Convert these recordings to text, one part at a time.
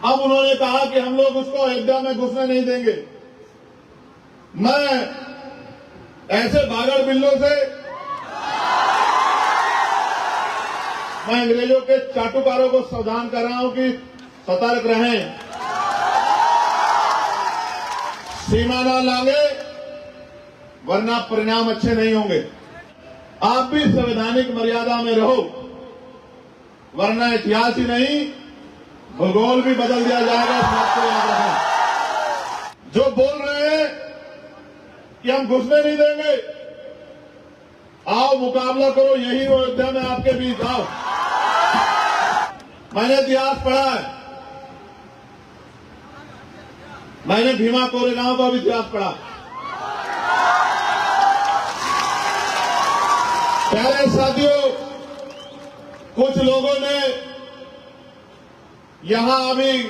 अब उन्होंने कहा कि हम लोग उसको अयोध्या में घुसने नहीं देंगे। मैं ऐसे भागड़ बिल्लों से मैं अंग्रेजों के चाटुकारों को सावधान कर रहा हूं कि सतर्क रहें, सीमा ना लांगे वरना परिणाम अच्छे नहीं होंगे। आप भी संवैधानिक मर्यादा में रहो, वरना इतिहास ही नहीं भूगोल भी बदल दिया जाएगा। इस बात को याद रखें। जो बोल रहे हैं कि हम घुसने नहीं देंगे, आओ मुकाबला करो, यही वो अयोध्या में आपके बीच आओ। मैंने इतिहास पढ़ा है, मैंने भीमा कोरेगांव का भी इतिहास पढ़ा। प्यारे साथियों, कुछ लोगों ने यहां अभी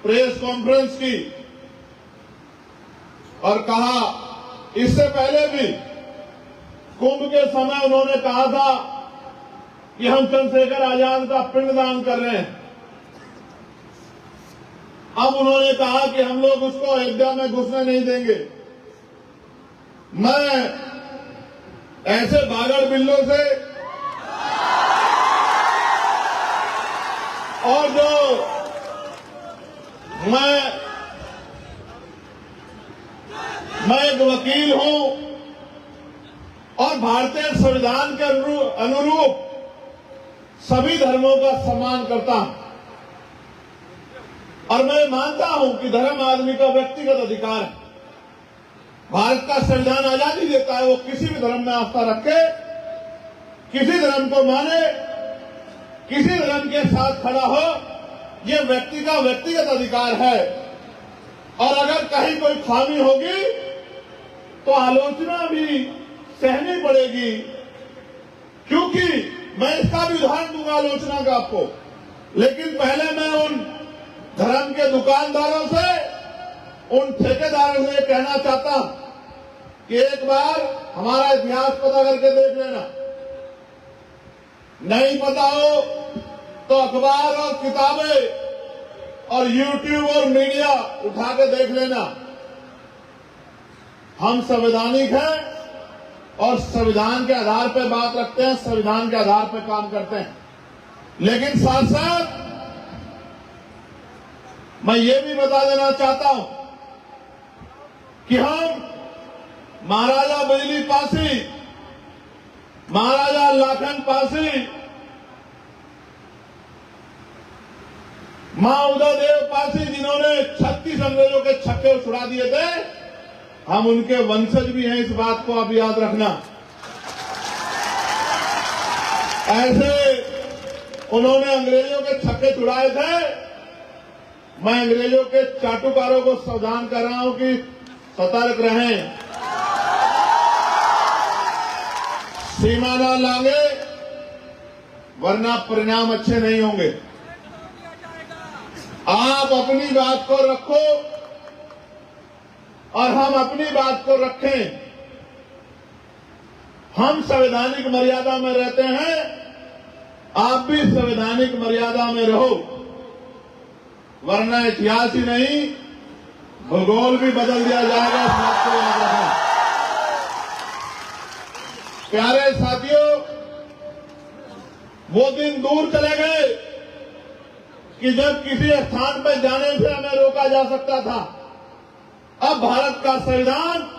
प्रेस कॉन्फ्रेंस की और कहा, इससे पहले भी कुंभ के समय उन्होंने कहा था कि हम चंद्रशेखर आजाद का पिंडदान कर रहे हैं। अब उन्होंने कहा कि हम लोग उसको अयोध्या में घुसने नहीं देंगे। मैं ऐसे भागड़ बिल्लों से और जो मैं एक वकील हूं और भारतीय संविधान के अनुरूप सभी धर्मों का सम्मान करता हूं, और मैं मानता हूं कि धर्म आदमी का व्यक्तिगत अधिकार है। भारत का संविधान आजादी देता है, वो किसी भी धर्म में आस्था रखे, किसी धर्म को माने, किसी धर्म के साथ खड़ा हो, ये व्यक्ति का व्यक्तिगत अधिकार है। और अगर कहीं कोई खामी होगी तो आलोचना भी सहनी पड़ेगी, क्योंकि मैं इसका भी उदाहरण दूंगा आलोचना का आपको। लेकिन पहले मैं उन धर्म के दुकानदारों से, उन ठेकेदारों से कहना चाहता हूं कि एक बार हमारा इतिहास पता करके देख लेना। नहीं पता हो तो अखबार और किताबें और यूट्यूब और मीडिया उठा के देख लेना। हम संवैधानिक हैं और संविधान के आधार पर बात रखते हैं, संविधान के आधार पर काम करते हैं। लेकिन साथ साथ मैं ये भी बता देना चाहता हूं कि हम महाराजा बिजली पासी, महाराजा लाखन पासी, मां उदयदेव पासी, जिन्होंने 36 अंग्रेजों के छक्के छुड़ा दिए थे, हम उनके वंशज भी हैं। इस बात को आप याद रखना। ऐसे उन्होंने अंग्रेजों के छक्के छुड़ाए थे। मैं अंग्रेजों के चाटुकारों को सावधान कर रहा हूं कि सतर्क रहें, सीमा ना लांगे वरना परिणाम अच्छे नहीं होंगे। आप अपनी बात को रखो और हम अपनी बात को रखें। हम संवैधानिक मर्यादा में रहते हैं, आप भी संवैधानिक मर्यादा में रहो, वरना इतिहास ही नहीं भूगोल भी बदल दिया जाएगा। इस बात को याद रखें। प्यारे साथियों, वो दिन दूर चले गए कि जब किसी स्थान पर जाने से हमें रोका जा सकता था। अब भारत का संविधान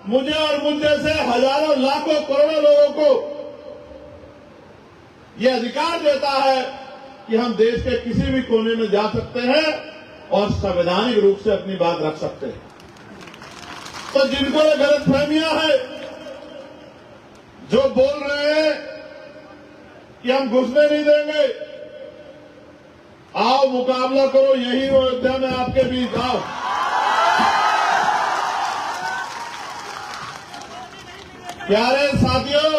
मुझे और मुझ जैसे हजारों लाखों करोड़ों लोगों को यह अधिकार देता है कि हम देश के किसी भी कोने में जा सकते हैं और संवैधानिक रूप से अपनी बात रख सकते हैं। तो जिनको ये गलतफहमियां हैं, जो बोल रहे हैं कि हम घुसने नहीं देंगे, आओ मुकाबला करो, यही वो अयोध्या में आपके बीच आओ। प्यारे साथियों,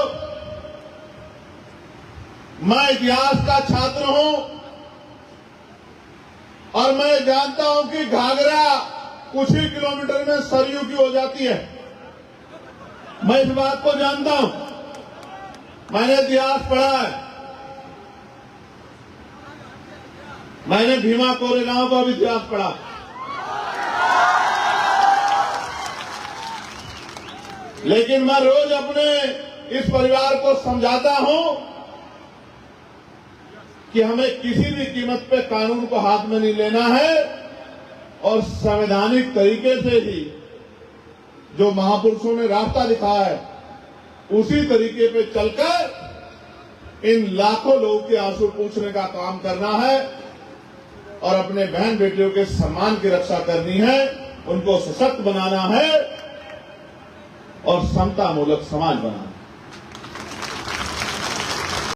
मैं इतिहास का छात्र हूं और मैं जानता हूं कि घाघरा कुछ ही किलोमीटर में सरयू की हो जाती है। मैं इस बात को जानता हूं, मैंने इतिहास पढ़ा है। मैंने भीमा कोरेगांव का भी इतिहास पढ़ा। लेकिन मैं रोज अपने इस परिवार को समझाता हूं कि हमें किसी भी कीमत पे कानून को हाथ में नहीं लेना है और संवैधानिक तरीके से ही जो महापुरुषों ने रास्ता दिखाया है उसी तरीके पे चलकर इन लाखों लोगों के आंसू पूछने का काम करना है और अपने बहन बेटियों के सम्मान की रक्षा करनी है, उनको सशक्त बनाना है और समता मूलक समाज बनाना है।